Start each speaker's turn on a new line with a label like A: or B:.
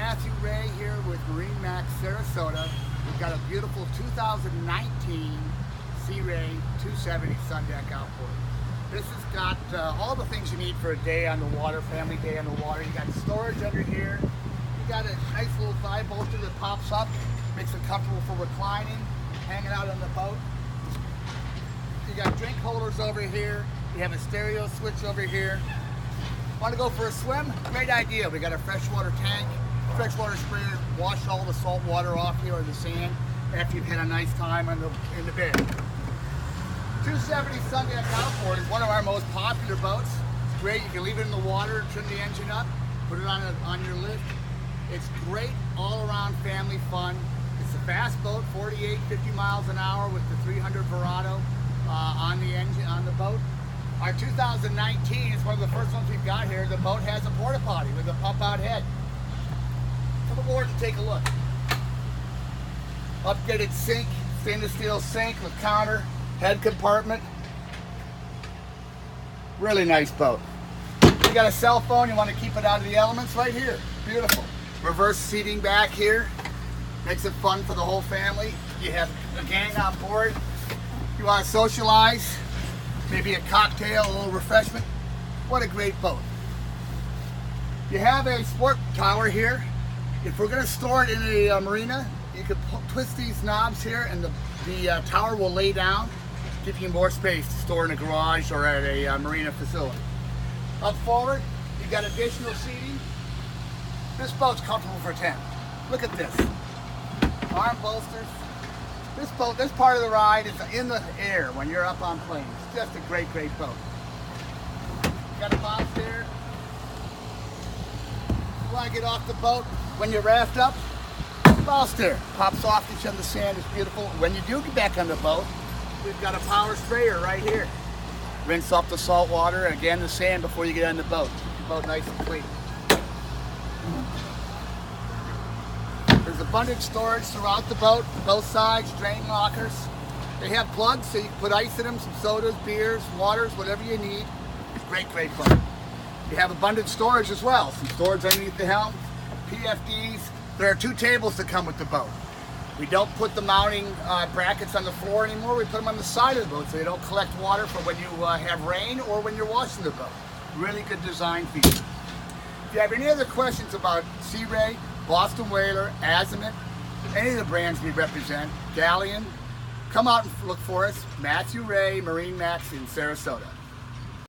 A: Matthew Ray here with MarineMax Sarasota. We've got a beautiful 2019 Sea Ray 270 Sun Deck Outboard. This has got all the things you need for a day on the water, family day on the water. You got storage under here. You got a nice little thigh bolster that pops up, makes it comfortable for reclining, hanging out on the boat. You got drink holders over here. You have a stereo switch over here. Want to go for a swim? Great idea. We got a freshwater tank, freshwater sprayer, wash all the salt water off here or the sand after you've had a nice time in the bay. 270 Sun Deck Outboard is one of our most popular boats. It's great. You can leave it in the water, trim the engine up, put it on your lift. It's great all-around family fun. It's a fast boat, 48, 50 miles an hour with the 300 Verado on the engine, on the boat. Our 2019 is one of the first ones we've got here. The boat has a porta potty with a pump out head. Come aboard and take a look. Updated sink, stainless steel sink with counter, head compartment. Really nice boat. You got a cell phone, you want to keep it out of the elements, right here. Beautiful. Reverse seating back here. Makes it fun for the whole family. You have a gang on board. You want to socialize. Maybe a cocktail, a little refreshment. What a great boat. You have a sport tower here. If we're going to store it in a marina, you can twist these knobs here and the tower will lay down, giving you more space to store in a garage or at a marina facility. Up forward, you got additional seating. This boat's comfortable for 10. Look at this. Arm bolsters. This boat, this part of the ride is in the air when you're up on planes. Just a great, great boat. Got a box there. You want to get off the boat when you're raft up? Bow stair. Pops off each on the sand. It's beautiful. When you do get back on the boat, we've got a power sprayer right here. Rinse off the salt water and again the sand before you get on the boat. Keep your boat nice and clean. There's abundant storage throughout the boat, both sides, drain lockers. They have plugs so you can put ice in them, some sodas, beers, waters, whatever you need. Great, great boat. You have abundant storage as well. Some storage underneath the helm, PFDs. There are 2 tables that come with the boat. We don't put the mounting brackets on the floor anymore. We put them on the side of the boat so they don't collect water for when you have rain or when you're washing the boat. Really good design feature. If you have any other questions about Sea Ray, Boston Whaler, Azimut, any of the brands we represent, Galeon, come out and look for us. Matthew Ray, MarineMax in Sarasota.